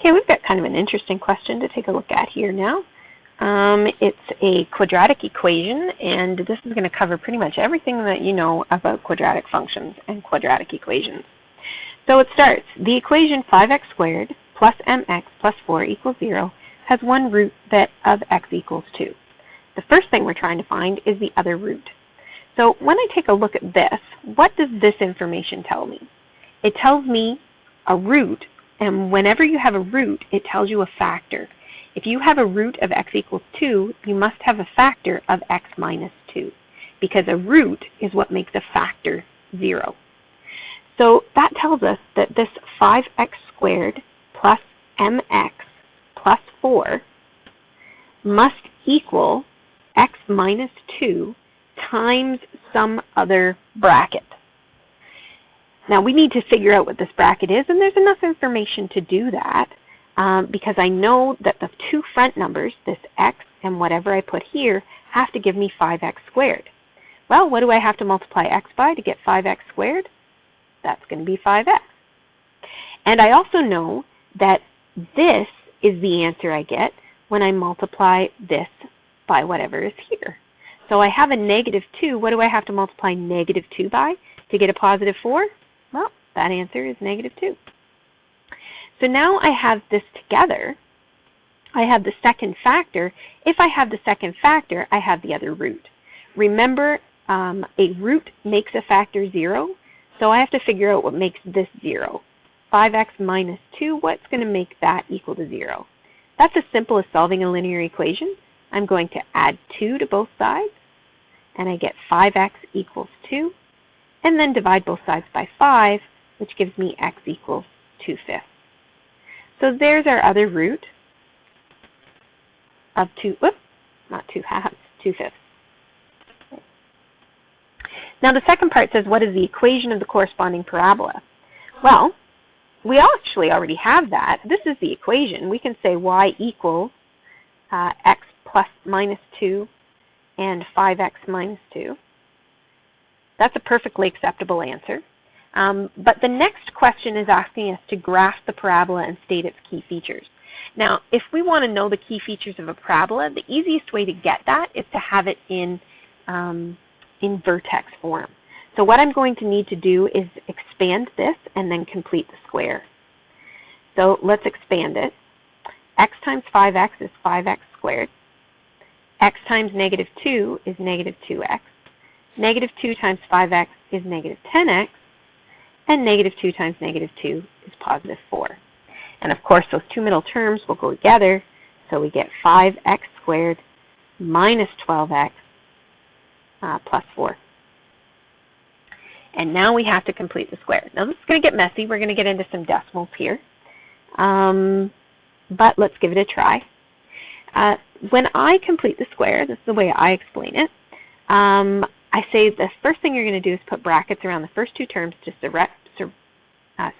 Okay, we've got kind of an interesting question to take a look at here now. It's a quadratic equation, and this is going to cover pretty much everything that you know about quadratic functions and quadratic equations. So it starts, the equation 5x squared plus mx plus 4 equals 0 has one root of x equals 2. The first thing we're trying to find is the other root. So when I take a look at this, what does this information tell me? It tells me a root, and whenever you have a root, it tells you a factor. If you have a root of x equals 2, you must have a factor of x minus 2, because a root is what makes a factor 0. So that tells us that this 5x squared plus mx plus 4 must equal x minus 2 times some other bracket. Now we need to figure out what this bracket is, and there's enough information to do that because I know that the two front numbers, this x and whatever I put here, have to give me 5x squared. Well, what do I have to multiply x by to get 5x squared? That's going to be 5x. And I also know that this is the answer I get when I multiply this by whatever is here. So I have a negative 2. What do I have to multiply negative 2 by to get a positive 4? Well, that answer is negative 2. So now I have this together. I have the second factor. If I have the second factor, I have the other root. Remember, a root makes a factor 0, so I have to figure out what makes this 0. 5x minus 2, what's going to make that equal to 0? That's as simple as solving a linear equation. I'm going to add 2 to both sides, and I get 5x equals 2, and then divide both sides by 5, which gives me x equals 2/5. So there's our other root of 2/5. Now the second part says, what is the equation of the corresponding parabola? Well, we actually already have that. This is the equation. We can say y equals x plus minus 2 and 5x minus 2. That's a perfectly acceptable answer. But the next question is asking us to graph the parabola and state its key features. Now, if we want to know the key features of a parabola, the easiest way to get that is to have it in vertex form. So what I'm going to need to do is expand this and then complete the square. So let's expand it. X times 5x is 5x squared. X times negative 2 is negative 2x. Negative 2 times 5x is negative 10x. And negative 2 times negative 2 is positive 4. And of course, those two middle terms will go together, so we get 5x squared minus 12x plus 4. And now we have to complete the square. Now this is going to get messy. We're going to get into some decimals here. But let's give it a try. When I complete the square, this is the way I explain it, I say the first thing you're going to do is put brackets around the first two terms to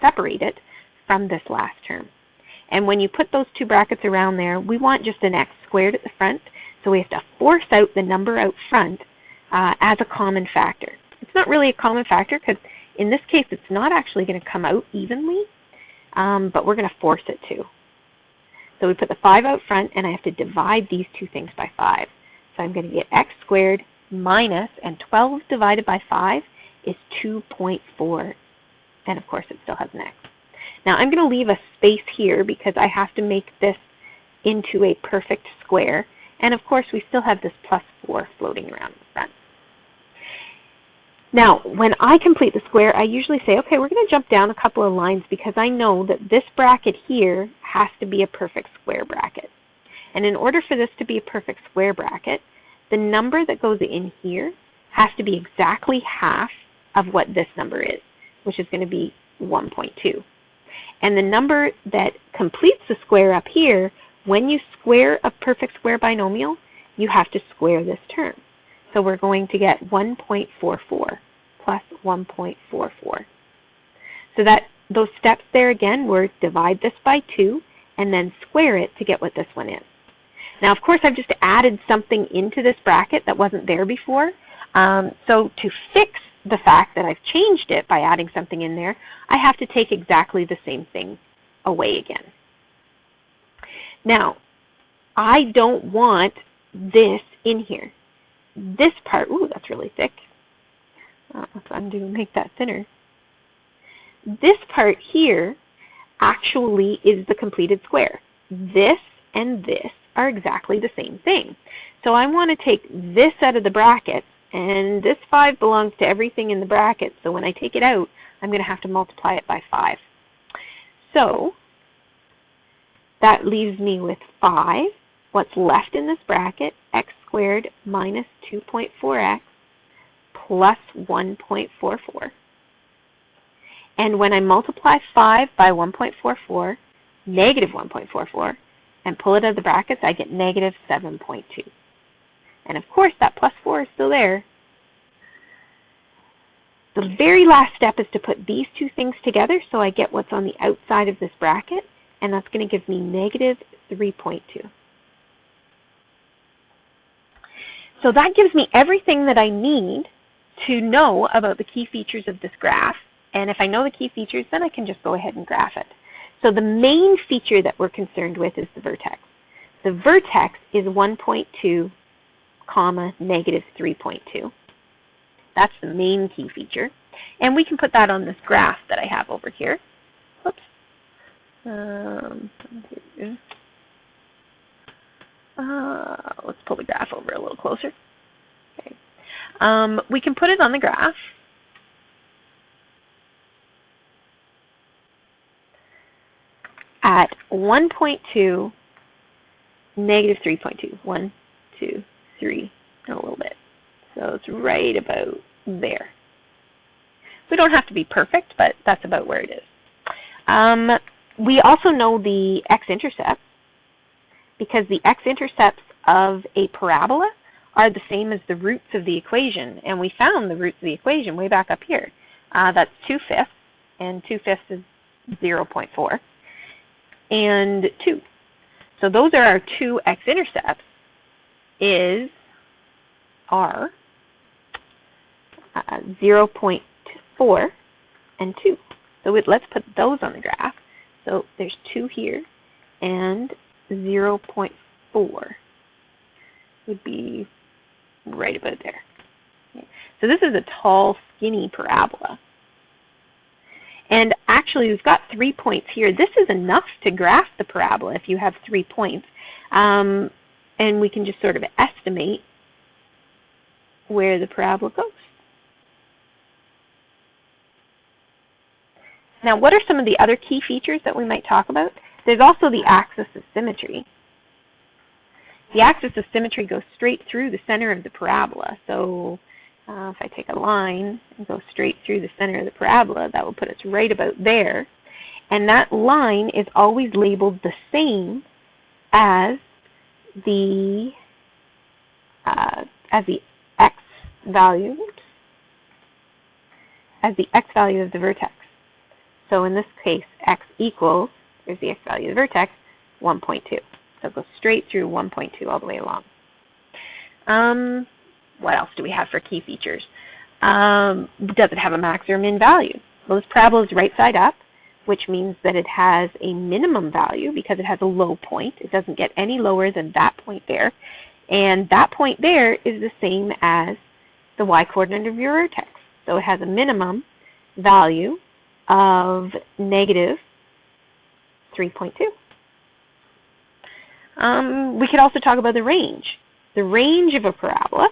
separate it from this last term. And when you put those two brackets around there, we want just an x squared at the front, so we have to force out the number out front as a common factor. It's not really a common factor because in this case it's not actually going to come out evenly, but we're going to force it to. So we put the 5 out front, and I have to divide these two things by 5. So I'm going to get x squared minus, and 12 divided by 5 is 2.4. And of course it still has an x. Now I'm going to leave a space here because I have to make this into a perfect square. And of course we still have this plus 4 floating around in front. Now when I complete the square, I usually say, okay, we're going to jump down a couple of lines because I know that this bracket here has to be a perfect square bracket. And in order for this to be a perfect square bracket, the number that goes in here has to be exactly half of what this number is, which is going to be 1.2. And the number that completes the square up here, when you square a perfect square binomial, you have to square this term. So we're going to get 1.44 plus 1.44. So that those steps there again were divide this by 2 and then square it to get what this one is. Now, of course, I've just added something into this bracket that wasn't there before. So to fix the fact that I've changed it by adding something in there, I have to take exactly the same thing away again. Now, I don't want this in here. This part, ooh, that's really thick. Let's undo and make that thinner. This part here actually is the completed square. This and this are exactly the same thing. So I want to take this out of the brackets, and this 5 belongs to everything in the bracket, so when I take it out, I'm going to have to multiply it by 5. So that leaves me with 5. What's left in this bracket? X squared minus 2.4x plus 1.44. And when I multiply 5 by 1.44, negative 1.44, and pull it out of the brackets, I get negative 7.2. And of course, that plus 4 is still there. The very last step is to put these two things together so I get what's on the outside of this bracket, and that's going to give me negative 3.2. So that gives me everything that I need to know about the key features of this graph. And if I know the key features, then I can just go ahead and graph it. So the main feature that we're concerned with is the vertex. The vertex is 1.2, comma, negative 3.2. That's the main key feature. And we can put that on this graph that I have over here. Whoops. Let's pull the graph over a little closer. Okay. We can put it on the graph. At 1.2, negative 3.2. 1, 2, 3, and a little bit. So it's right about there. We don't have to be perfect, but that's about where it is. We also know the X-Intercepts because the X-Intercepts of a parabola are the same as the roots of the equation, and we found the roots of the equation way back up here. That's 2/5, and 2/5 is 0.4, and 2. So those are our two X-Intercepts, are 0.4 and 2. So let's put those on the graph. So there's 2 here, and 0.4 would be right about there. Okay. So this is a tall, skinny parabola. And actually, we've got 3 points here. This is enough to graph the parabola if you have 3 points. And we can just sort of estimate where the parabola goes. Now, what are some of the other key features that we might talk about? There's also the axis of symmetry. The axis of symmetry goes straight through the center of the parabola. So if I take a line and go straight through the center of the parabola, that will put us right about there. And that line is always labeled the same as the x value, as the x value of the vertex. So in this case, x equals, there's the x value of the vertex, 1.2. So it goes straight through 1.2 all the way along. What else do we have for key features? Does it have a max or a min value? Well, this parabola is right side up, which means that it has a minimum value because it has a low point. It doesn't get any lower than that point there. And that point there is the same as the y-coordinate of your vertex. So it has a minimum value of negative 3.2. We could also talk about the range. The range of a parabola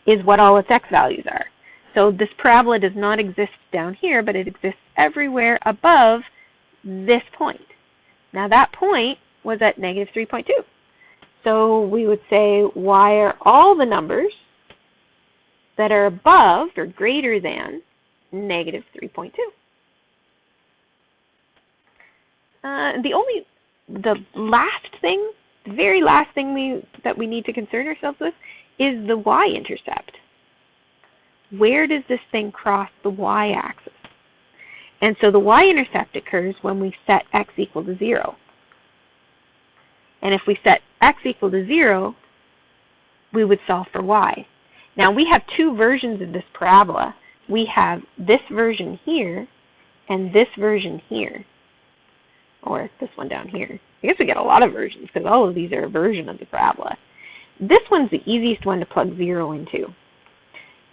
is what all its x values are. So this parabola does not exist down here, but it exists everywhere above this point. Now that point was at negative 3.2. So we would say, why are all the numbers that are above or greater than negative 3.2? The very last thing that we need to concern ourselves with is the y-intercept. Where does this thing cross the y-axis? And so the y-intercept occurs when we set x equal to 0. And if we set x equal to 0, we would solve for y. Now we have two versions of this parabola. We have this version here and this version here. or this one down here. I guess we get a lot of versions because all of these are a version of the parabola. This one's the easiest one to plug 0 into.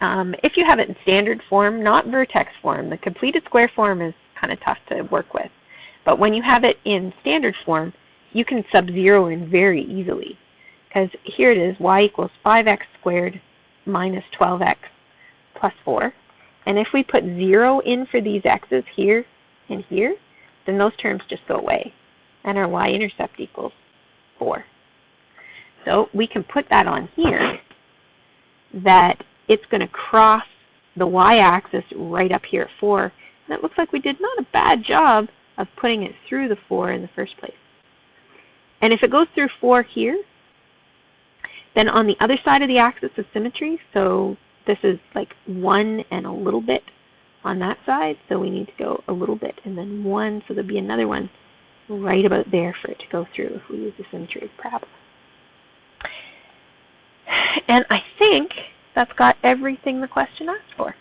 If you have it in standard form, not vertex form, the completed square form is kind of tough to work with. But when you have it in standard form, you can sub 0 in very easily. Because here it is, y equals 5x squared minus 12x plus 4. And if we put 0 in for these x's here and here, then those terms just go away. And our y-intercept equals 4. So we can put that on here, that it's going to cross the y-axis right up here at 4. And it looks like we did not a bad job of putting it through the 4 in the first place. And if it goes through 4 here, then on the other side of the axis of symmetry, so this is like 1 and a little bit on that side, so we need to go a little bit and then 1, so there'll be another one right about there for it to go through if we use the symmetry of parabola. And I think that's got everything the question asked for.